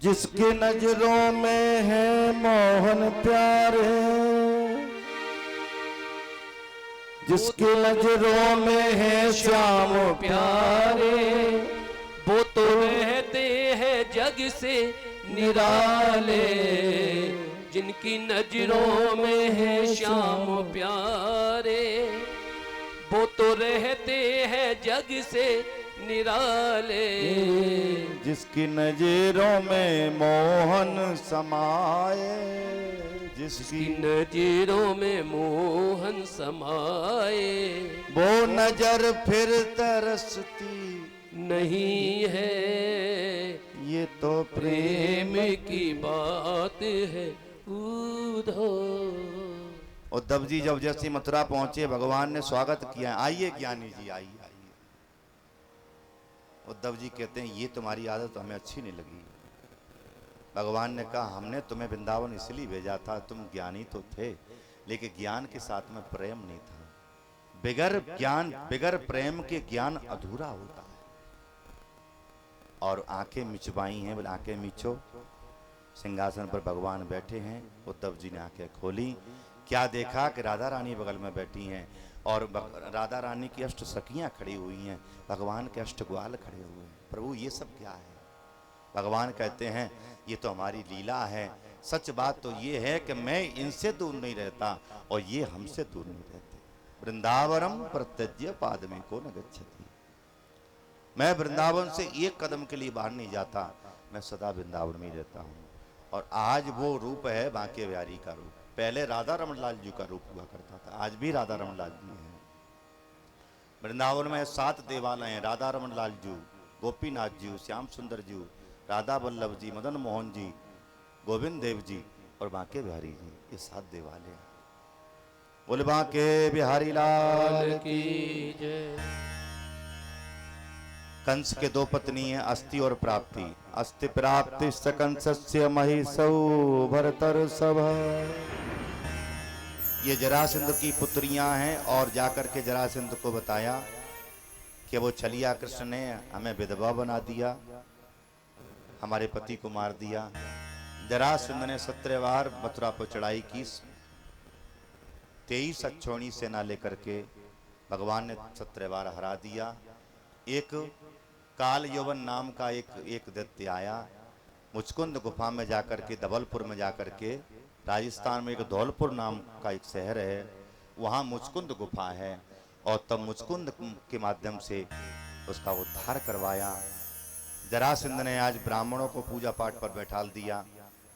जिसकी नजरों में है मोहन प्यारे, जिसकी नजरों में है श्याम प्यारे, वो तो रहते हैं जग से निराले, जिनकी नजरों में है श्याम प्यारे, वो तो रहते हैं जग से निराले, जिसकी नजरों में मोहन समाए, जिसकी नजरों में मोहन समाए, वो नजर फिर तरसती नहीं है, ये तो प्रेम की बात है उधर। उद्धव जी जब जैसे मथुरा पहुंचे भगवान ने स्वागत किया, आइए ज्ञानी जी आइए आइए। उद्धव जी कहते हैं ये तुम्हारी आदत हमें अच्छी नहीं लगी। भगवान ने कहा हमने तुम्हें वृंदावन इसलिए भेजा था, तुम ज्ञानी तो थे लेकिन ज्ञान के साथ में प्रेम नहीं था। बिगर ज्ञान बिगर प्रेम के ज्ञान अधूरा होता है। और आंखें मिचवाई हैं, बोले आंखें मिचो। सिंहासन पर भगवान बैठे हैं। उद्धव जी ने आंखें खोली, क्या देखा कि राधा रानी बगल में बैठी हैं और राधा रानी की अष्ट सखियां खड़ी हुई हैं, भगवान के अष्ट ग्वाल खड़े हुए हैं। प्रभु ये सब क्या है? भगवान कहते हैं ये तो हमारी लीला है। सच बात तो ये है कि मैं इनसे दूर नहीं रहता और ये हमसे दूर नहीं रहते। वृंदावनम प्रत्यज्य पादमे को न गच्छति। मैं वृंदावन से एक कदम के लिए बाहर नहीं जाता, मैं सदा वृंदावन में ही रहता हूँ। और आज वो रूप है बांके बिहारी का रूप। पहले राधा रमन लाल जी का रूप हुआ करता था, आज भी राधा रमन लाल जी हैं। वृंदावन में 7 देवालय हैं, राधा रमन लाल जी, गोपीनाथ जी, श्याम सुंदर जी, राधा वल्लभ जी, मदन मोहन जी, गोविंद देव जी और बांके बिहारी जी, ये 7 देवालय हैं। बोले बांके बिहारी लाल की जय। कंस के 2 पत्नी हैं, अस्ति और प्राप्ति। अस्ति प्राप्ति सकंसस्य महिषौ भरतर सभा। ये जरासंध की पुत्रियां हैं और जाकर के जरासंध को बताया कि वो छलिया कृष्ण ने हमें विधवा बना दिया, हमारे पति को मार दिया। जरासंध ने 17 बार मथुरा पर चढ़ाई की। 23 अक्षौणी सेना लेकर के भगवान ने 17 बार हरा दिया। एक काल यौवन नाम का एक दैत्य आया, मुचकुंद गुफा में जाकर के, धवलपुर में जाकर के, राजस्थान में एक धौलपुर नाम का एक शहर है, वहाँ मुचकुंद गुफा है। और तब मुचकुंद के माध्यम से उसका उद्धार करवाया। जरासंध ने आज ब्राह्मणों को पूजा पाठ पर बैठाल दिया।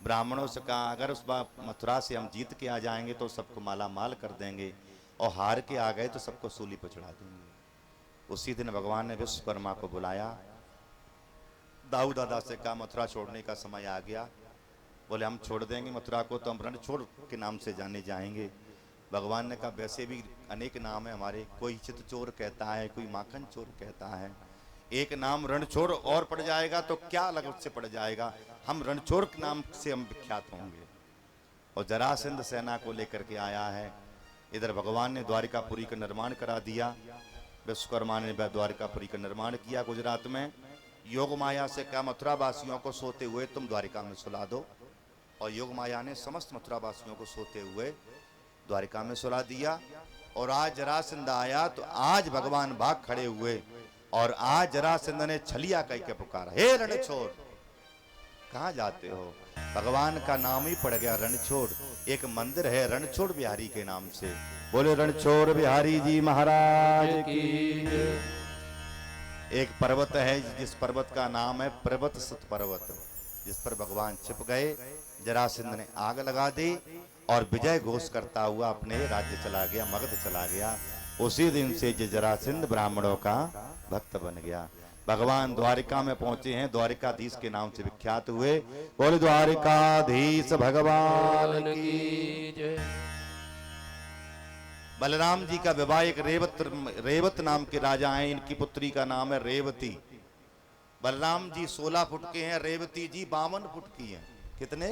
ब्राह्मणों से कहा अगर उस बार मथुरा से हम जीत के आ जाएंगे तो सबको माला माल कर देंगे, और हार के आ गए तो सबको सूली पर चढ़ा देंगे। उसी दिन भगवान ने विश्वकर्मा को बुलाया। दाऊ दादा से कहा मथुरा छोड़ने का समय आ गया। बोले हम छोड़ देंगे मथुरा को तो हम रणछोड़ के नाम से जाने जाएंगे। भगवान ने कहा वैसे भी अनेक नाम है हमारे, कोई चित चोर कहता है, कोई माखन चोर कहता है, एक नाम रणछोड़ और पड़ जाएगा तो क्या अलग उससे पड़ जाएगा, हम रणछोड़ के नाम से हम विख्यात होंगे। और जरासंध सेना को लेकर के आया है। इधर भगवान ने द्वारिकापुरी का निर्माण करा दिया। विश्वकर्मा ने द्वारिकापुरी का निर्माण किया गुजरात में। योग माया से कहा मथुरा वासियों को सोते हुए तुम द्वारिका में सुला दो, और योग माया ने समस्त मथुरा वासियों को सोते हुए द्वारिका में सुला दिया। और आज जरासंध आया तो आज भगवान भाग खड़े हुए, और आज जरासंध ने छलिया कह के पुकारा, हे रणछोड़ कहाँ जाते हो? भगवान का नाम ही पड़ गया रणछोड़। एक मंदिर है रणछोड़ बिहारी के नाम से। बोले रणछोड़ बिहारी जी महाराज की। एक पर्वत है जिस पर्वत का नाम है पर्वत सत पर्वत, जिस पर भगवान छिप गए। जरासंध ने आग लगा दी और विजय घोष करता हुआ अपने राज्य चला गया, मगध चला गया। उसी दिन से जरासंध ब्राह्मणों का भक्त बन गया। भगवान द्वारिका में पहुंचे हैं, द्वारिकाधीश के नाम से विख्यात हुए। बोले द्वारिकाधीश भगवान की जय। बलराम जी का विवाह एक रेवत नाम के राजा हैं, इनकी पुत्री का नाम है रेवती। बलराम जी 16 फुट के हैं, रेवती जी 52 फुट की हैं। कितने?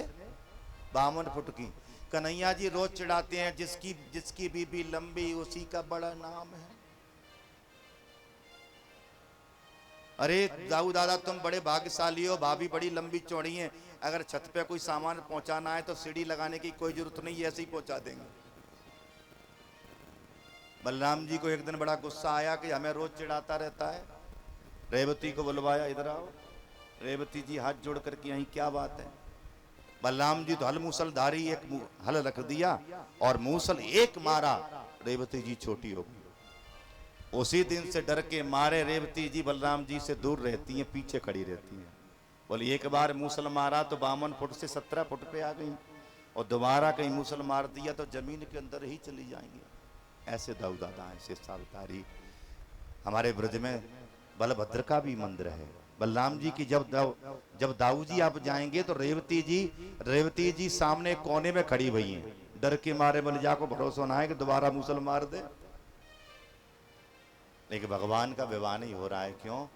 52 फुट की। कन्हैया जी रोज चिढ़ाते हैं जिसकी बीबी लंबी उसी का बड़ा नाम है। अरे दाऊ दादा तुम बड़े भाग्यशाली हो, भाभी बड़ी लंबी चौड़ी है, अगर छत पे कोई सामान पहुंचाना है तो सीढ़ी लगाने की कोई जरूरत नहीं, ऐसे ही पहुंचा देंगे। बलराम जी को एक दिन बड़ा गुस्सा आया कि हमें रोज चिढ़ाता रहता है। रेवती को बुलवाया, इधर आओ। रेवती जी हाथ जोड़ करके, यहीं क्या बात है? बलराम जी तो हल मूसलधारी एक हल रख दिया और मूसल एक मारा, रेवती जी छोटी हो गई। उसी दिन से डर के मारे रेवती जी बलराम जी से दूर रहती हैं, पीछे खड़ी रहती हैं। बोले एक बार मूसल मारा तो 52 फुट से 17 फुट पे आ गई, और दोबारा कहीं मूसल मार दिया तो जमीन के अंदर ही चली जाएंगे। ऐसे दाऊ दादा ऐसे सावधारी। हमारे ब्रज में बलभद्र का भी मंदिर है। बलराम जी की जब दाऊ जी आप जाएंगे तो रेवती जी सामने कोने में खड़ी हुई हैं, डर के मारे बलजा को भरोसा ना है कि दोबारा मूसल मार दे। लेकिन भगवान का विवाह नहीं हो रहा है, क्यों?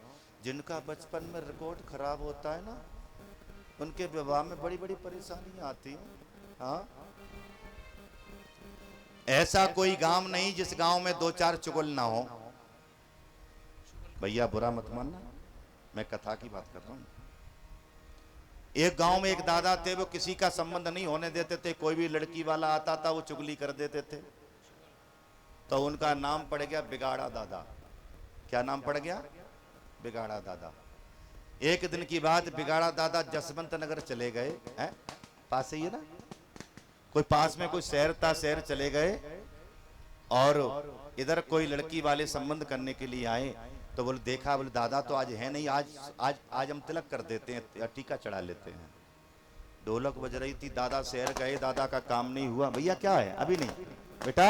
जिनका बचपन में रिकॉर्ड खराब होता है ना, उनके विवाह में बड़ी बड़ी परेशानियां आती हैं। हाँ, ऐसा कोई गांव नहीं जिस गांव में 2-4 चुगल ना हो। भैया बुरा मत मानना, मैं कथा की बात कर रहा हूं। एक गांव में एक दादा थे, वो किसी का संबंध नहीं होने देते थे। कोई भी लड़की वाला आता था वो चुगली कर देते थे, तो उनका नाम पड़ गया बिगाड़ा दादा। क्या नाम पड़ गया? बिगाड़ा दादा। एक दिन की बात, बिगाड़ा दादा जसवंत नगर चले गए, हैं पास ही है ना, कोई पास में कोई शहर था, शहर चले गए और इधर कोई लड़की वाले संबंध करने के लिए आए। तो बोले देखा, बोले दादा तो आज है नहीं, आज हम तिलक कर देते हैं या टीका चढ़ा लेते हैं। ढोलक बज रही थी, दादा शहर गए, दादा का काम नहीं हुआ। भैया क्या है? अभी नहीं बेटा,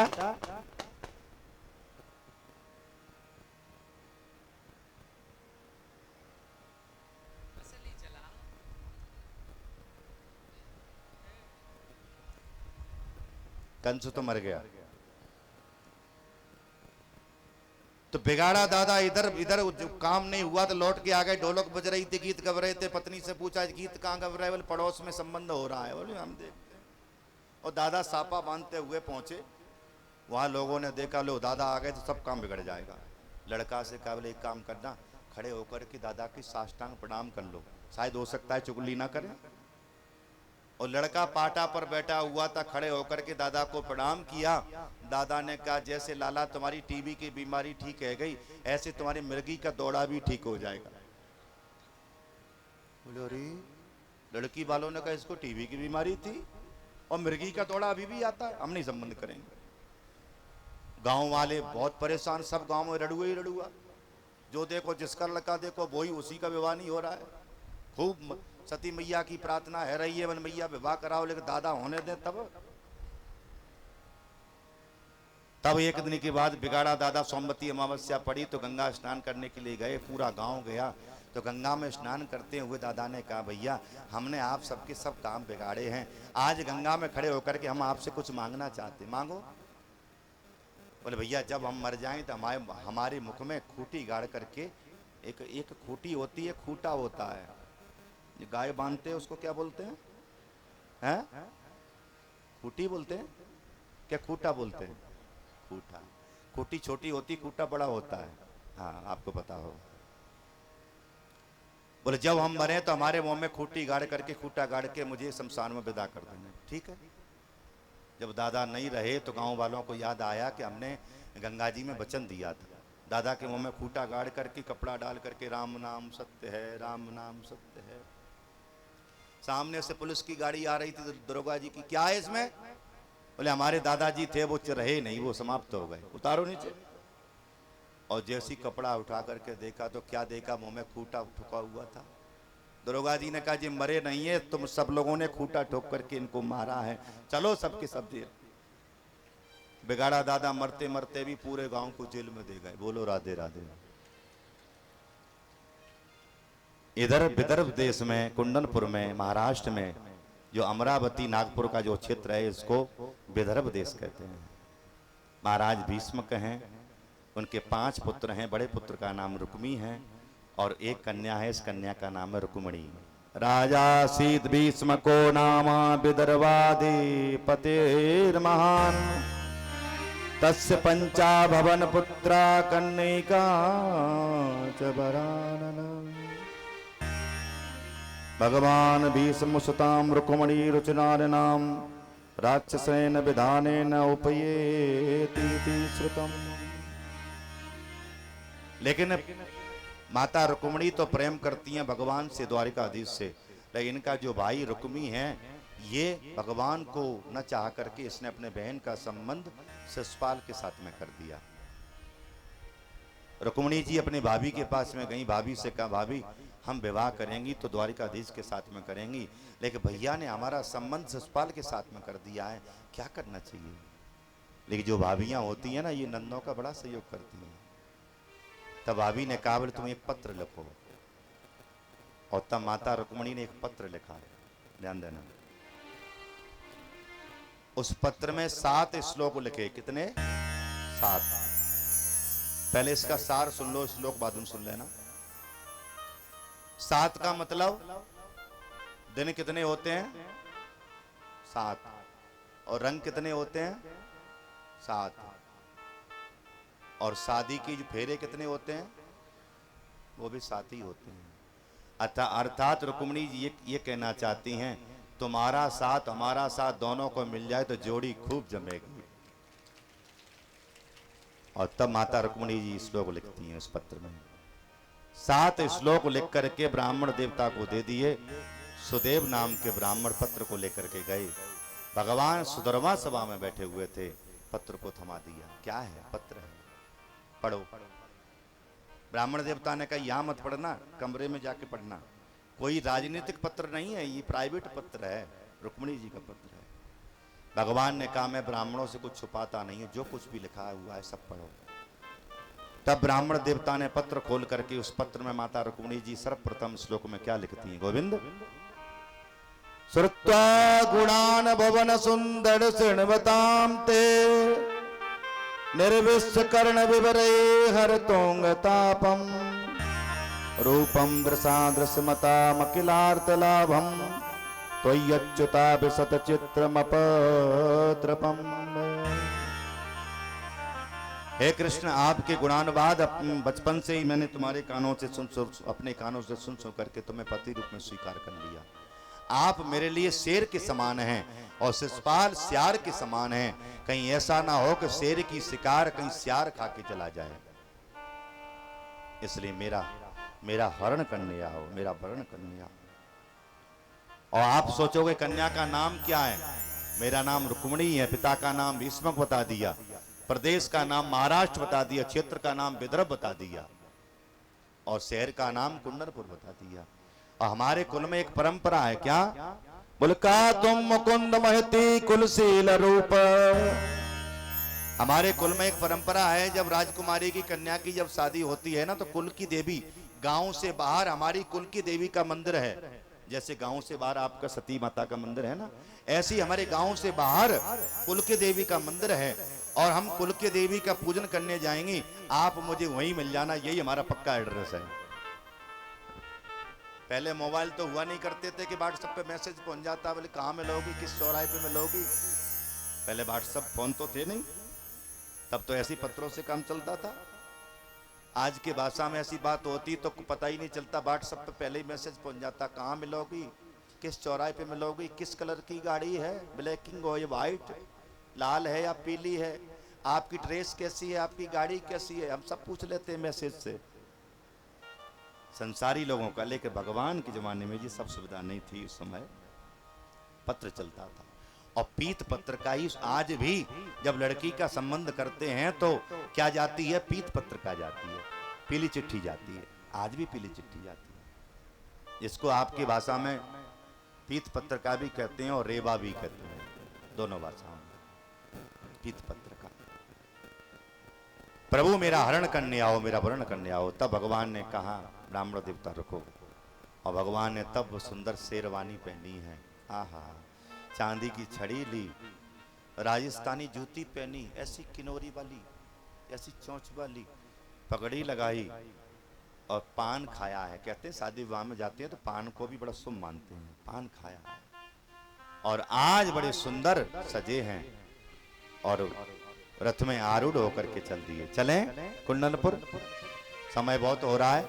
कंस तो मर गया। तो बिगाड़ा दादा इधर जो काम नहीं हुआ तो लौट के आ गए। ढोलक बज रही थी, गीत गव रहे थे। पत्नी से पूछा गीत कहाँ गव रहे? बोले पड़ोस में संबंध हो रहा है। बोले हम देखते। और दादा सापा बांधते हुए पहुंचे, वहां लोगों ने देखा, लो दादा आ गए तो सब काम बिगड़ जाएगा। लड़का से कहा, बोले एक काम करना, खड़े होकर के दादा की साष्टांग प्रणाम कर लो, शायद हो सकता है चुगली ना करें। और लड़का पाटा पर बैठा हुआ था, खड़े होकर के दादा को प्रणाम किया। दादा ने कहा, जैसे लाला तुम्हारी टीबी की बीमारी ठीक है गई, ऐसे तुम्हारी मिर्गी का दौड़ा भी ठीक हो जाएगा। बोले अरे, लड़की वालों ने कहा इसको टीबी की बीमारी थी और मिर्गी का दौड़ा अभी भी आता है, हम नहीं संबंध करेंगे। गांव वाले बहुत परेशान, सब गांव में रड़ुआ ही रड़ुआ, जो देखो जिसका लड़का देखो वही, उसी का विवाह नहीं हो रहा है। खूब सती मैया की प्रार्थना है रही है, वन मैया विवाह कराओ, लेकिन दादा होने दें। तब एक दिन के बाद बिगाड़ा दादा, सोमवती अमावस्या पड़ी तो गंगा स्नान करने के लिए गए। पूरा गांव गया तो गंगा में स्नान करते हुए दादा ने कहा, भैया हमने आप सबके सब काम बिगाड़े हैं, आज गंगा में खड़े होकर के हम आपसे कुछ मांगना चाहते, मांगो। बोले भैया जब हम मर जाएं तो हमारे मुख में खूटी गाड़ करके, एक खूटी होती है, खूटा होता है, गाय बांधते हैं, उसको क्या बोलते हैं? हैं? खूटी बोलते हैं क्या खूटा बोलते हैं? खूटा। खूटी छोटी होती, खूटा बड़ा होता है। हाँ आपको पता हो। बोले जब हम मरे तो हमारे मुंह में खूटी गाड़ करके, खूटा गाड़ के मुझे शमशान में विदा कर देना। ठीक है। जब दादा नहीं रहे तो गांव वालों को याद आया कि हमने गंगा जी में वचन दिया था। दादा के मुंह में खूटा गाड़ करके, कपड़ा डाल करके, राम नाम सत्य है, राम नाम सत्य है। सामने से पुलिस की गाड़ी आ रही थी तो दरोगा जी की, क्या है इसमें? बोले हमारे दादाजी थे, वो रहे नहीं, वो समाप्त हो गए, उतारो नीचे। और जैसी कपड़ा उठा करके देखा तो क्या देखा? मुंह में खूटा ठुका हुआ था। दरोगा जी ने कहा, जी मरे नहीं है, तुम सब लोगों ने खूटा ठोक करके इनको मारा है, चलो सबके सब जेल। बिगाड़ा दादा मरते मरते भी पूरे गांव को जेल में दे गए। बोलो राधे राधे। इधर विदर्भ देश में, कुंडनपुर में, महाराष्ट्र में, जो अमरावती नागपुर का जो क्षेत्र है, इसको विदर्भ देश कहते हैं। महाराज भीष्मक हैं, उनके 5 पुत्र हैं। बड़े पुत्र का नाम रुक्मी है और एक कन्या है, इस कन्या का नाम है रुक्मणी। राजा शीत भीष्मको नामा विदर्भाधिपतिर्महान्। तस्य पंचा भवन पुत्रा कन्यका च वरानन। भगवान भीष्म सुतां रुक्मिणी रुचिनारिणां राक्षसेन विधानेन उपयेति श्रुतम्। लेकिन माता रुक्मिणी तो प्रेम करती हैं भगवान से, द्वारिकाधीश से, लेकिन इनका जो भाई रुक्मी है ये भगवान को न चाह करके इसने अपने बहन का संबंध शिशुपाल के साथ में कर दिया। रुक्मिणी जी अपनी भाभी के पास में गई, भाभी से कहा भाभी हम विवाह करेंगी तो द्वारिकाधीश के साथ में करेंगी, लेकिन भैया ने हमारा संबंध शिशुपाल के साथ में कर दिया है, क्या करना चाहिए। लेकिन जो भाभियां होती हैं ना ये नंदों का बड़ा सहयोग करती हैं। तब भाभी ने कहा बोले तुम एक पत्र लिखो, और तब माता रुक्मिणी ने एक पत्र लिखा, ध्यान देना। उस पत्र में 7 श्लोक लिखे। कितने? 7। पहले इसका सार सुन लो, श्लोक बाद में सुन लेना। 7 का मतलब दिन कितने होते हैं? 7। और रंग कितने होते हैं? 7। और शादी की जो फेरे कितने होते हैं? वो भी 7 ही होते हैं। अर्थात रुक्मिणी जी ये कहना चाहती हैं तुम्हारा साथ हमारा साथ दोनों को मिल जाए तो जोड़ी खूब जमेगी। और तब माता रुक्मिणी जी श्लोक लिखती हैं उस पत्र में। 7 श्लोक लिख करके ब्राह्मण देवता को दे दिए। सुदेव नाम के ब्राह्मण पत्र को लेकर के गए। भगवान सुधर्मा सभा में बैठे हुए थे, पत्र को थमा दिया। क्या है? पत्र है, पढ़ो। ब्राह्मण देवता ने कहा यहां मत पढ़ना, कमरे में जाके पढ़ना। कोई राजनीतिक पत्र नहीं है, ये प्राइवेट पत्र है, रुक्मिणी जी का पत्र है। भगवान ने कहा मैं ब्राह्मणों से कुछ छुपाता नहीं है, जो कुछ भी लिखा हुआ है सब पढ़ो। तब ब्राह्मण देवता ने पत्र खोल करके उस पत्र में माता रुक्मिणी जी सर्वप्रथम श्लोक में क्या लिखती हैं? गोविंद श्रुत्वा गुणान भवन सुंदर शृण्वतां ते निर्विश्य कर्ण विवरे हरतोंगतापम रूपम दृशादृशमता मकिलार्थ लाभम त्वय्यच्युता विशत चित्रमपत्रपम। हे कृष्ण आपके गुणानुवाद बचपन से ही मैंने तुम्हारे कानों से अपने कानों से सुन करके तुम्हें पति रूप में स्वीकार कर लिया। आप मेरे लिए शेर के समान हैं और शिशुपाल सियार के समान हैं। कहीं ऐसा ना हो कि शेर की शिकार कहीं सियार खा के चला जाए, इसलिए मेरा हरण करने आओ, मेरा वरण करने आओ। और आप सोचोगे कन्या का नाम क्या है? मेरा नाम रुक्मिणी है, पिता का नाम भीष्मक बता दिया, प्रदेश का नाम महाराष्ट्र बता दिया, क्षेत्र का नाम विदर्भ बता दिया, और शहर का नाम कुंडरपुर बता दिया। और हमारे कुल में एक परंपरा है, क्या? बोल का तुम मुकुंद महती कुलशील रूप। हमारे कुल में एक परंपरा है, जब राजकुमारी की कन्या की जब शादी होती है ना, तो कुल की देवी गांव से बाहर, हमारी कुल की देवी का मंदिर है, जैसे गांव से बाहर आपका सती माता का मंदिर है ना, ऐसे ही हमारे गांव से बाहर कुल की देवी का मंदिर है, और हम कुल की देवी का पूजन करने जाएंगे, आप मुझे वहीं मिल जाना, यही हमारा पक्का एड्रेस है। पहले मोबाइल तो हुआ नहीं करते थे कि व्हाट्सएप पे मैसेज पहुंच जाता, बोले कहाँ मिलोगी, किस चौराहे पे मिलोगी। पहले व्हाट्सएप फोन तो थे नहीं, तब तो ऐसी पत्रों से काम चलता था। आज की भाषा में ऐसी बात होती तो पता ही नहीं चलता, व्हाट्सएप पे पहले ही मैसेज पहुंच जाता, कहाँ मिलोगी, किस चौराहे पे मिलोगी, किस कलर की गाड़ी है, ब्लैकिंग हो या व्हाइट, लाल है या पीली है, आपकी ड्रेस कैसी है, आपकी गाड़ी कैसी है, हम सब पूछ लेते हैं मैसेज से, संसारी लोगों का। लेकिन भगवान के जमाने में ये सब सुविधा नहीं थी, उस समय पत्र चलता था। और पीत पत्र का ही आज भी जब लड़की का संबंध करते हैं तो क्या जाती है? पीत पत्र का जाती है, पीली चिट्ठी जाती है, आज भी पीली चिट्ठी जाती है, जिसको आपकी भाषा में पीत पत्र का भी कहते हैं और रेवा भी कहते हैं, दोनों भाषाओं में पीत पत्र का। प्रभु मेरा हरण करने आओ, मेरा वरण करने आओ। तब भगवान ने कहा ब्राह्मण देवता रुको, और भगवान ने तब सुंदर शेरवानी पहनी है, आहा, चांदी की छड़ी ली, राजस्थानी जूती पहनी, ऐसी किनोरी वाली, ऐसी चोंच वाली, पगड़ी लगाई और पान खाया है। कहते हैं शादी विवाह में जाते हैं तो पान को भी बड़ा शुभ मानते हैं, पान खाया है और आज बड़े सुंदर सजे हैं। और रथ में आरूढ़ होकर के चल दिए। चलें कुंडनपुर, समय बहुत हो रहा है।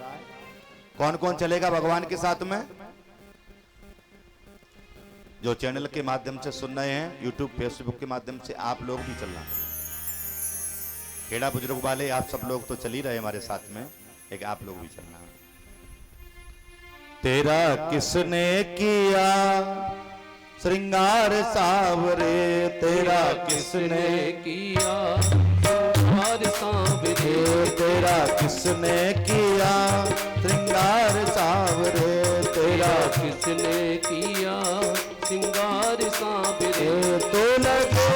कौन कौन चलेगा भगवान के साथ में? जो चैनल के माध्यम से सुन रहे हैं, यूट्यूब फेसबुक के माध्यम से, आप लोग भी चलना। खेड़ा बुजुर्ग वाले आप सब लोग तो चल ही रहे हमारे साथ में, लेकिन आप लोग भी चलना। तेरा किसने किया श्रृंगार सावरे, तेरा किसने किया श्रृंगार सांवरे, तेरा किसने किया श्रृंगार सावरे, तेरा किसने किया श्रृंगार सांवरे। तो लगे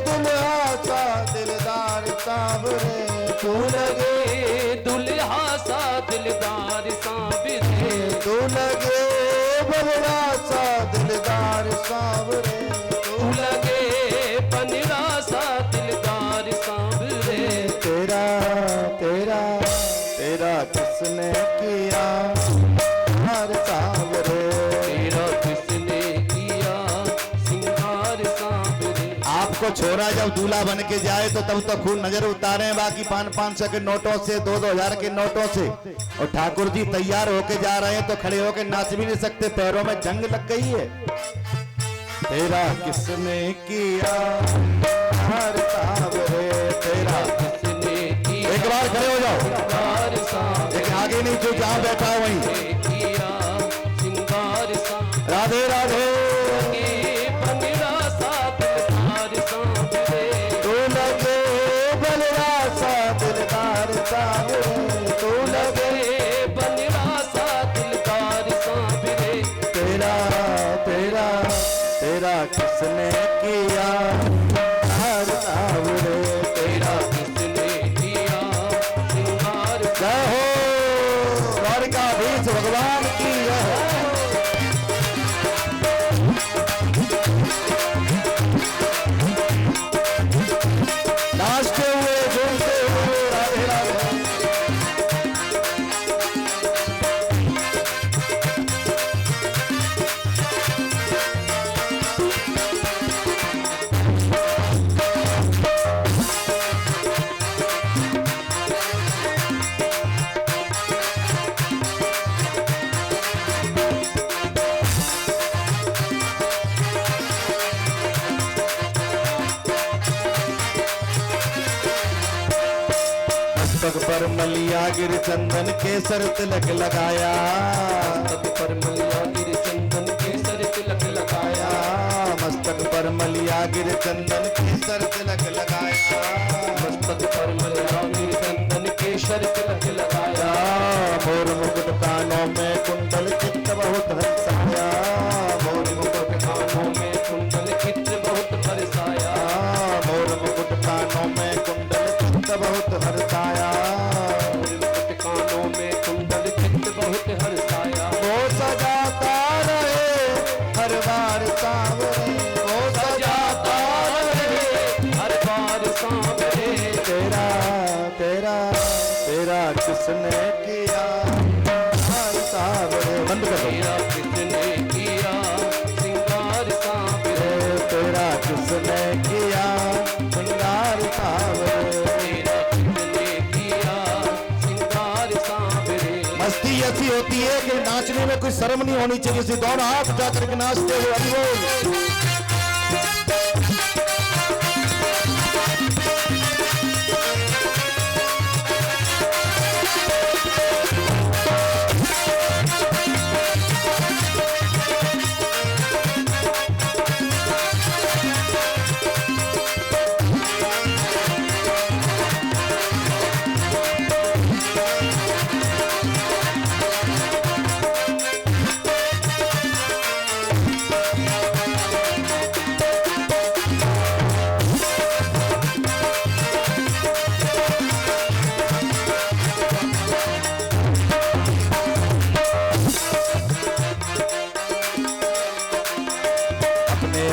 दुल्हा सा दिलदार सांवरे, तू लगे दुल्हा सा दिलदार सांवरे, तू लगे बलरा सा दिलदार सांवरे, तू लगे पनरा सा दिलदार सांवरे। तेरा तेरा तेरा किसने किया हर सांवरे, तेरा किसने किया श्रृंगार सांवरे। आपको छोरा जब दूल्हा बन के जाए तो तब तो खूब नजर उतारे, बाकी 500 के नोटों से, 2-2 के नोटों से। और ठाकुर जी तैयार होके जा रहे हैं तो खड़े होके नाच भी नहीं सकते, पैरों में जंग लग गई है। तेरा किसने किया हर सांवरे, तेरा किसने किया एक बार खड़े हो जाओ, श्रृंगार सांवरे, लेकिन आगे नहीं, जो जहां बैठा है वहीं। किया श्रृंगार सांवरे। राधे राधे। पनरा सा दिलदार सांवरे, तू लगे बलरा सा दिलदार सांवरे, तू लगे पनरा सा दिलदार सांवरे। तेरा तेरा तेरा किसने किया हर सांवरे, तेरा किसने किया श्रृंगार। जय हो द्वारिकाधीश भगवान की जय हो। नाचते हुए झूमते हुए राधे राधे। मस्तक पर मलिया गिर चंदन केसर तिलक लगाया, मस्तक पर मलिया गिर चंदन केसर तिलक लगाया, मस्तक पर मलिया गिर चंदन केसर तिलक लगाया, मस्तक पर मलिया गिर चंदन केसर तिलक लगाया। मोर मुकुट कानों में कुंडल चित्त बहुत हंसाया, मोर मुकुट कानों में कुंडल चित्र बहुत हर्षाया, मोर मुकुट कानों में कुंडल चित्त बहुत हर्षाया, मुकुट कानों में कुंडल चित्र बहुत हर्षाया। वो सजाता रहे हर बार सांवरे, वो सजाता रहे हर बार सांवरे। तेरा तेरा तेरा किसने किया हर सांवरे। बंद कर दो। तेरा किसने किया श्रृंगार सांवरे, तेरा किसने किया श्रृंगार सांवरे। तेरा किसने किया श्रृंगार सांवरे। मस्ती ऐसी होती है कि नाचने में कोई शर्म नहीं होनी चाहिए, इसे दोनों हाथ उठा करके नाचते हुए अनमोल।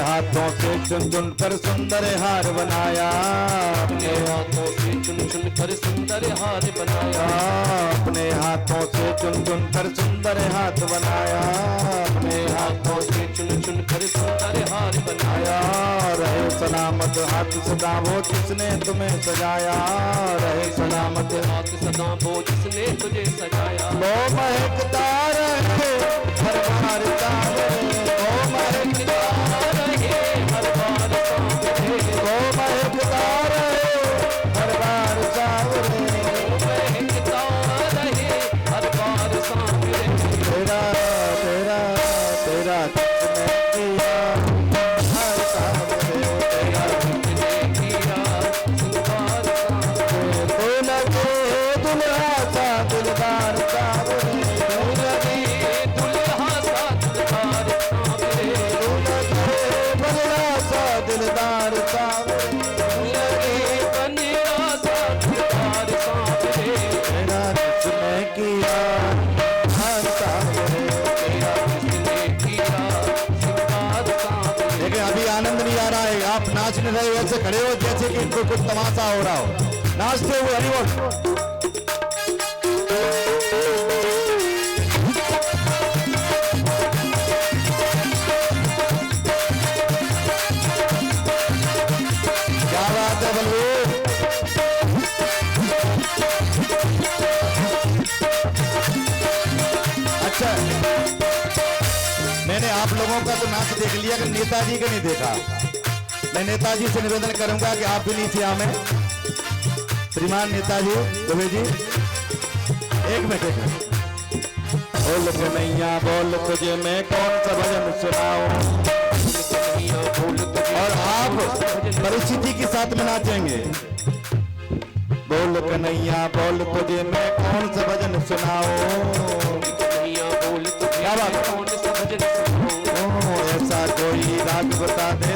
हाथों से चुन चुन कर सुंदर हार बनाया, अपने हाथों से चुन चुन कर सुंदर हार बनाया, अपने हाथों से चुन चुन कर सुंदर हाथ बनाया, अपने हाथों से चुन चुन कर सुंदर हार बनाया। रहे सलामत हाथ सदा वो जिसने तुम्हें सजाया, रहे सलामत हाथ सदा वो जिसने तुझे सजाया। वो महकता रहे हर बार सावरे, वो महकता रहे हर बार सावरे, वो महकता रहे हर बार सावरे, महकता रहे हर बार सावरे। तेरा तेरा तेरा किसने किया हर सावरे, तेरा तुझे किया सिंगार सावरे, तू लगे दुल्हा सा दिलदार सावरे, तू लगे दुल्हा सा दिलदार सावरे, तू लगे बल्ला सा दिलदार सावरे, लगे बनेरा सा दिलदार सावरे। तेरा किसने किया हर सावरे, तेरा किसने किया सिंगार सावरे। देखिए अभी आनंद नहीं आ रहा है, आप नाच नहीं रहे वैसे खड़े हो जैसे कि इनको कुछ तमाशा हो रहा हो, नाचते हुए हरिवोल। क्या बात है बलवीर। अच्छा मैंने आप लोगों का तो नाच देख लिया कि नेताजी का नहीं देखा। मैं नेताजी से निवेदन करूंगा कि आप भी नीचे आवे। श्रीमान नेताजी दुबे जी एक मिनट। बोल कन्हैया बोल तुझे मैं कौन सा भजन सुनाऊं, कन्हैया बोल तुझे और आप परिस्थिति के साथ में नाचेंगे। बोल कन्हैया बोल तुझे मैं कौन सा भजन सुनाऊं, कन्हैया बोल तुझे क्या बात है? कौन सा भजन सुनाऊं। ओ ऐसा कोई राग बता दे